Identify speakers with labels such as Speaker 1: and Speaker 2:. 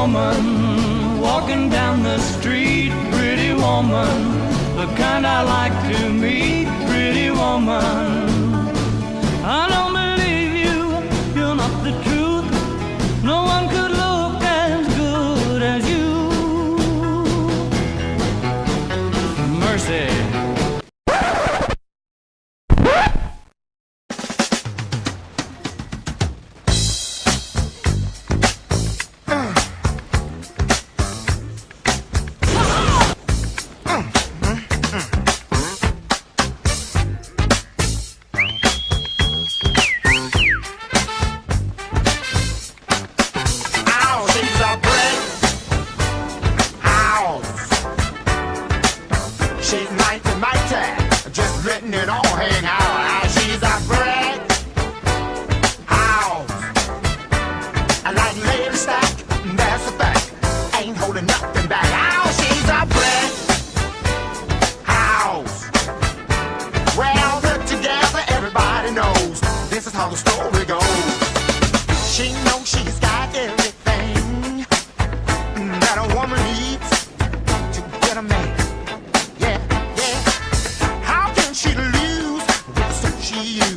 Speaker 1: woman, walking down the street, pretty woman, the kind I like to meet, pretty woman. I don't believe you, you're not the truth. No one could look as good as you. Mercy.
Speaker 2: She's mighty, mighty, just letting it all hang out. She's a brick house. I like lady stack, that's a fact. Ain't holding nothing back. Oh, she's a brick house. Well, put together, everybody knows this is how the story goes. She knows she's got everything that a woman needs to get a man. She lose with the suit she used.